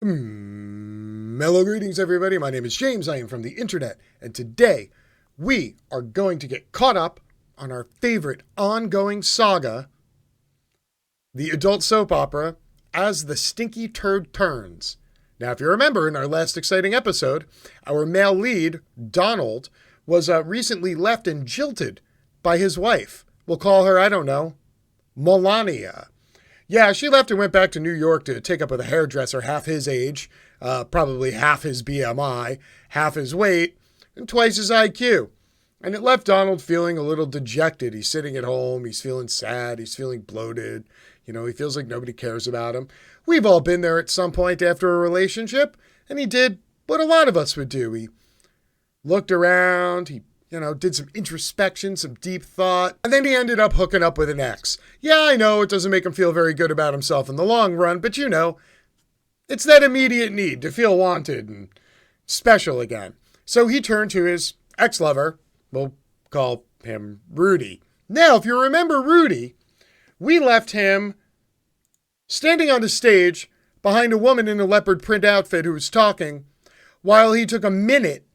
Hello, greetings, everybody. My name is James. I am from the internet, and today we are going to get caught up on our favorite ongoing saga, the adult soap opera, As the Stinky Turd Turns. Now, if you remember, in our last exciting episode, our male lead, Donald, was recently left and jilted by his wife. We'll call her, I don't know, Melania. Yeah, she left and went back to New York to take up with a hairdresser half his age, probably half his BMI, half his weight, and twice his IQ. And it left Donald feeling a little dejected. He's sitting at home, he's feeling sad, he's feeling bloated. He feels like nobody cares about him. We've all been there at some point after a relationship, and he did what a lot of us would do. He looked around, he did some introspection, some deep thought, and then he ended up hooking up with an ex. Yeah, I know it doesn't make him feel very good about himself in the long run, but it's that immediate need to feel wanted and special again. So he turned to his ex-lover, we'll call him Rudy. Now, if you remember Rudy, we left him standing on the stage behind a woman in a leopard print outfit who was talking while he took a minute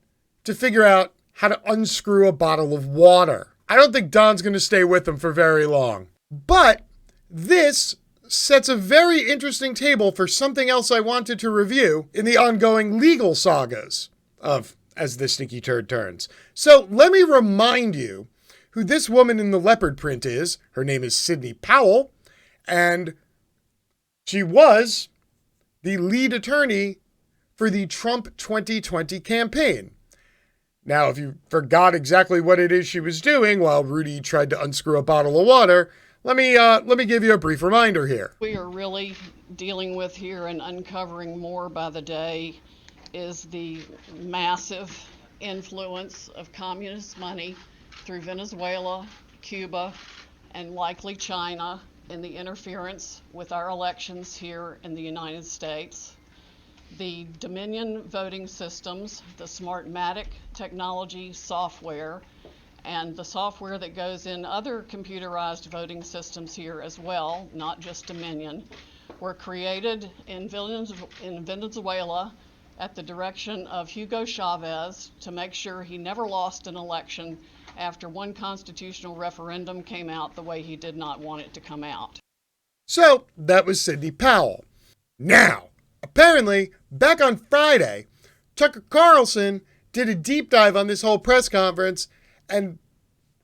to figure out how to unscrew a bottle of water. I don't think Don's going to stay with him for very long. But this sets a very interesting table for something else I wanted to review in the ongoing legal sagas of As the Stinky Turd Turns. So let me remind you who this woman in the leopard print is. Her name is Sidney Powell, and she was the lead attorney for the Trump 2020 campaign. Now, if you forgot exactly what it is she was doing while Rudy tried to unscrew a bottle of water, let me give you a brief reminder here. We are really dealing with here and uncovering more by the day is the massive influence of communist money through Venezuela, Cuba, and likely China in the interference with our elections here in the United States. The Dominion voting systems, the Smartmatic technology software, and the software that goes in other computerized voting systems here as well, not just Dominion, were created in Venezuela at the direction of Hugo Chavez to make sure he never lost an election after one constitutional referendum came out the way he did not want it to come out. So that was Sidney Powell. Now, apparently, back on Friday, Tucker Carlson did a deep dive on this whole press conference and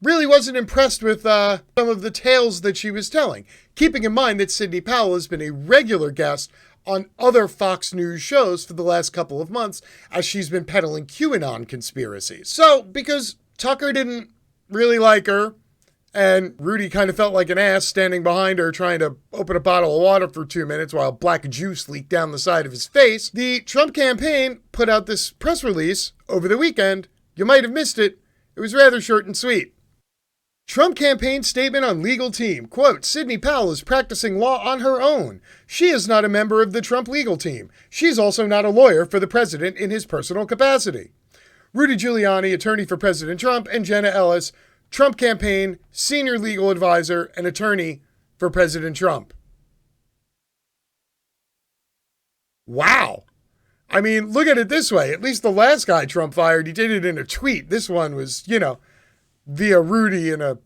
really wasn't impressed with some of the tales that she was telling, keeping in mind that Sidney Powell has been a regular guest on other Fox News shows for the last couple of months as she's been peddling QAnon conspiracies. So, because Tucker didn't really like her, and Rudy kind of felt like an ass standing behind her trying to open a bottle of water for 2 minutes while black juice leaked down the side of his face, the Trump campaign put out this press release over the weekend. You might have missed it. It was rather short and sweet. Trump campaign statement on legal team. Quote, Sidney Powell is practicing law on her own. She is not a member of the Trump legal team. She's also not a lawyer for the president in his personal capacity. Rudy Giuliani, attorney for President Trump, and Jenna Ellis, Trump campaign, senior legal advisor, and attorney for President Trump. Wow. I mean, look at it this way. At least the last guy Trump fired, he did it in a tweet. This one was, via Rudy in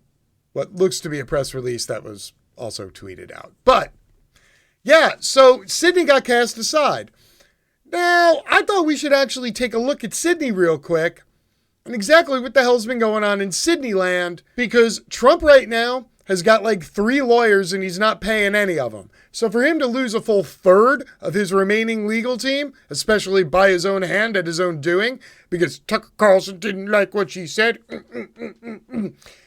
what looks to be a press release that was also tweeted out. But, yeah, so Sidney got cast aside. Now, I thought we should actually take a look at Sidney real quick and exactly what the hell's been going on in Sidney land, because Trump right now has got like 3 lawyers and he's not paying any of them. So for him to lose a full third of his remaining legal team, especially by his own hand at his own doing, because Tucker Carlson didn't like what she said,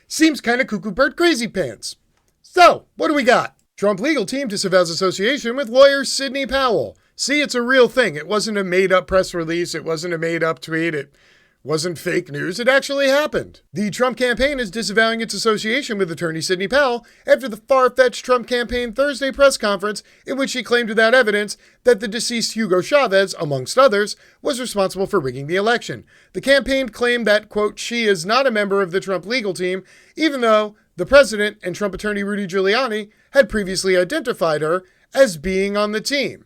seems kind of cuckoo bird crazy pants. So, what do we got? Trump legal team disavows association with lawyer Sidney Powell. See, it's a real thing. It wasn't a made-up press release. It wasn't a made-up tweet. It wasn't fake news. It actually happened. The Trump campaign is disavowing its association with attorney Sidney Powell after the far-fetched Trump campaign Thursday press conference in which she claimed without evidence that the deceased Hugo Chavez, amongst others, was responsible for rigging the election. The campaign claimed that, quote, she is not a member of the Trump legal team, even though the president and Trump attorney Rudy Giuliani had previously identified her as being on the team.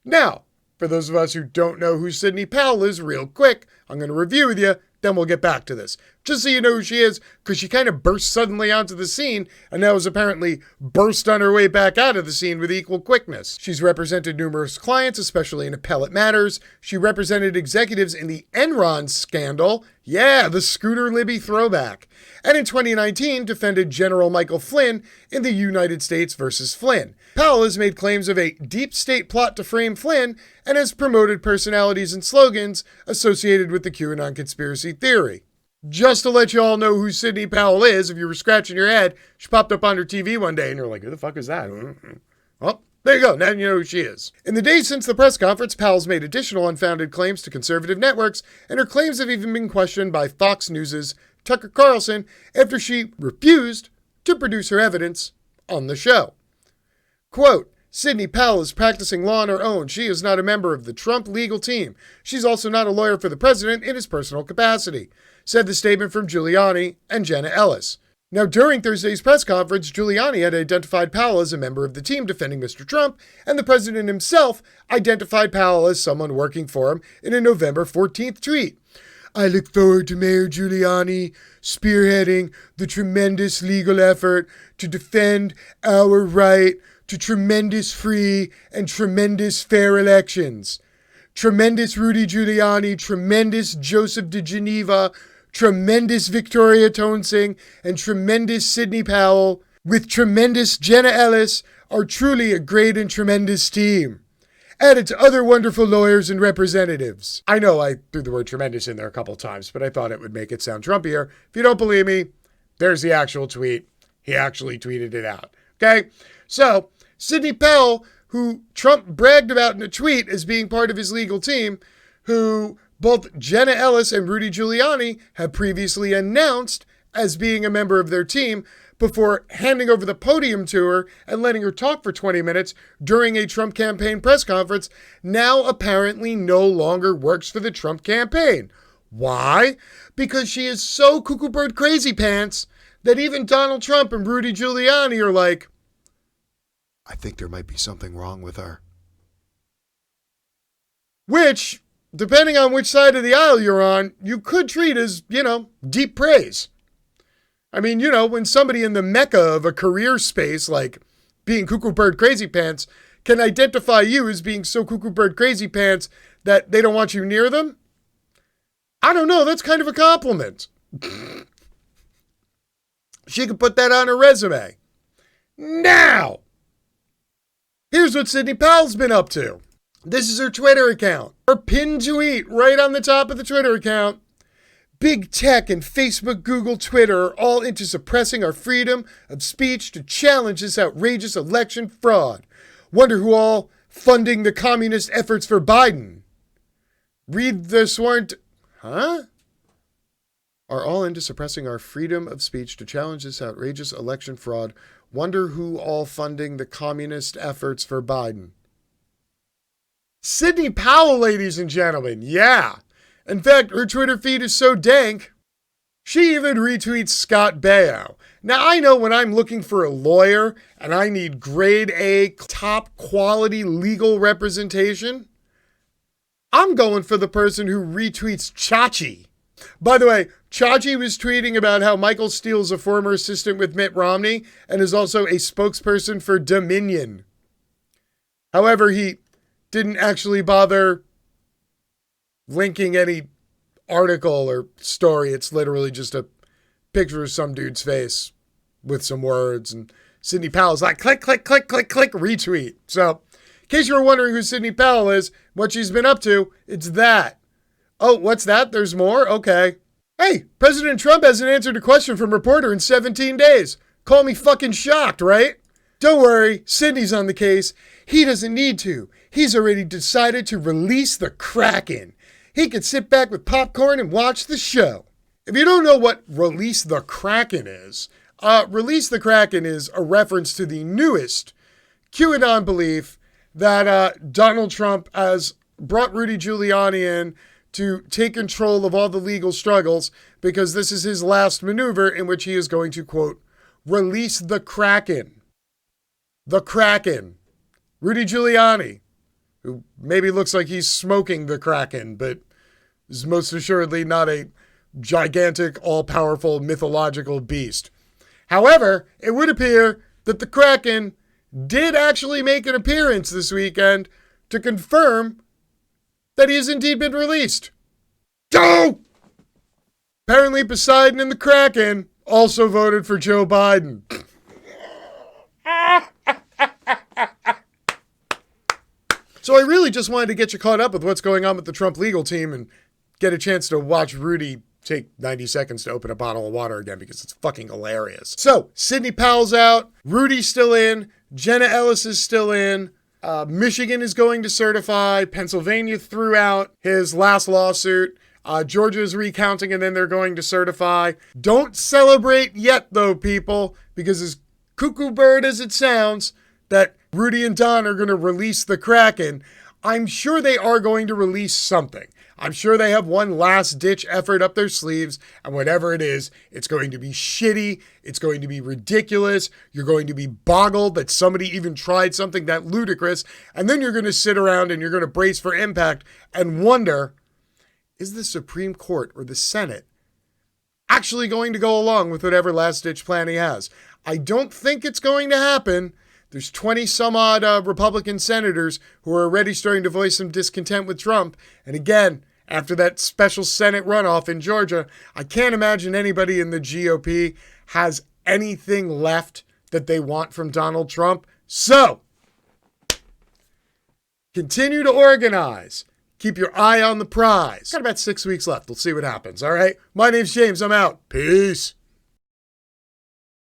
Now, For those of us who don't know who Sidney Powell is, real quick, I'm going to review with you, then we'll get back to this. Just so you know who she is, because she kind of burst suddenly onto the scene and now is apparently burst on her way back out of the scene with equal quickness. She's represented numerous clients, especially in appellate matters. She represented executives in the Enron scandal. Yeah, the Scooter Libby throwback. And in 2019, defended General Michael Flynn in the United States versus Flynn. Powell has made claims of a deep state plot to frame Flynn and has promoted personalities and slogans associated with the QAnon conspiracy theory. Just to let you all know who Sidney Powell is, if you were scratching your head, she popped up on her TV one day and you're like, who the fuck is that? Well, there you go. Now you know who she is. In the days since the press conference, Powell's made additional unfounded claims to conservative networks, and her claims have even been questioned by Fox News' Tucker Carlson after she refused to produce her evidence on the show. Quote, Sidney Powell is practicing law on her own. She is not a member of the Trump legal team. She's also not a lawyer for the president in his personal capacity, said the statement from Giuliani and Jenna Ellis. Now, during Thursday's press conference, Giuliani had identified Powell as a member of the team defending Mr. Trump, and the president himself identified Powell as someone working for him in a November 14th tweet. I look forward to Mayor Giuliani spearheading the tremendous legal effort to defend our right to tremendous free and tremendous fair elections. Tremendous Rudy Giuliani, tremendous Joseph de Geneva, tremendous Victoria Toensing, and tremendous Sidney Powell, with tremendous Jenna Ellis, are truly a great and tremendous team. Added to other wonderful lawyers and representatives. I know I threw the word tremendous in there a couple times, but I thought it would make it sound Trumpier. If you don't believe me, there's the actual tweet. He actually tweeted it out. Okay? So, Sidney Powell, who Trump bragged about in a tweet as being part of his legal team, who both Jenna Ellis and Rudy Giuliani have previously announced as being a member of their team before handing over the podium to her and letting her talk for 20 minutes during a Trump campaign press conference, now apparently no longer works for the Trump campaign. Why? Because she is so cuckoo bird crazy pants that even Donald Trump and Rudy Giuliani are like, I think there might be something wrong with her. Which, depending on which side of the aisle you're on, you could treat as, deep praise. I mean, when somebody in the mecca of a career space, like being cuckoo bird crazy pants, can identify you as being so cuckoo bird crazy pants that they don't want you near them, I don't know, that's kind of a compliment. She could put that on her resume. Now, here's what Sidney Powell's been up to. This is her Twitter account. Her pinned tweet right on the top of the Twitter account. Big tech and Facebook, Google, Twitter are all into suppressing our freedom of speech to challenge this outrageous election fraud. Wonder who all funding the communist efforts for Biden. Read the sworn... Are all into suppressing our freedom of speech to challenge this outrageous election fraud. Wonder who all funding the communist efforts for Biden. Sidney Powell, ladies and gentlemen. Yeah. In fact, her Twitter feed is so dank, she even retweets Scott Baio. Now, I know when I'm looking for a lawyer and I need grade A, top quality legal representation, I'm going for the person who retweets Chachi. By the way, Chachi was tweeting about how Michael Steele is a former assistant with Mitt Romney and is also a spokesperson for Dominion. However, he didn't actually bother linking any article or story. It's literally just a picture of some dude's face with some words. And Sidney Powell's like, click, click, click, click, click, retweet. So, in case you were wondering who Sidney Powell is, what she's been up to, it's that. Oh, what's that? There's more? Okay. Hey, President Trump hasn't answered a question from a reporter in 17 days. Call me fucking shocked, right? Don't worry, Sidney's on the case. He doesn't need to. He's already decided to release the kraken. He could sit back with popcorn and watch the show. If you don't know what release the kraken is, release the kraken is a reference to the newest QAnon belief that Donald Trump has brought Rudy Giuliani in to take control of all the legal struggles because this is his last maneuver in which he is going to, quote, release the kraken. The kraken. Rudy Giuliani, who maybe looks like he's smoking the kraken, but is most assuredly not a gigantic, all-powerful, mythological beast. However, it would appear that the kraken did actually make an appearance this weekend to confirm that he has indeed been released. Go! Apparently, Poseidon and the kraken also voted for Joe Biden. So I really just wanted to get you caught up with what's going on with the Trump legal team and get a chance to watch Rudy take 90 seconds to open a bottle of water again because it's fucking hilarious. So, Sidney Powell's out, Rudy's still in, Jenna Ellis is still in, Michigan is going to certify, Pennsylvania threw out his last lawsuit, Georgia is recounting and then they're going to certify. Don't celebrate yet though, people, because as cuckoo bird as it sounds, that Rudy and Don are going to release the kraken, I'm sure they are going to release something. I'm sure they have one last-ditch effort up their sleeves, and whatever it is, it's going to be shitty, it's going to be ridiculous, you're going to be boggled that somebody even tried something that ludicrous, and then you're going to sit around and you're going to brace for impact and wonder, is the Supreme Court or the Senate actually going to go along with whatever last-ditch plan he has? I don't think it's going to happen. There's 20-some-odd Republican senators who are already starting to voice some discontent with Trump, and again, after that special Senate runoff in Georgia, I can't imagine anybody in the GOP has anything left that they want from Donald Trump. So, continue to organize. Keep your eye on the prize. Got about 6 weeks left. We'll see what happens, all right? My name's James. I'm out. Peace.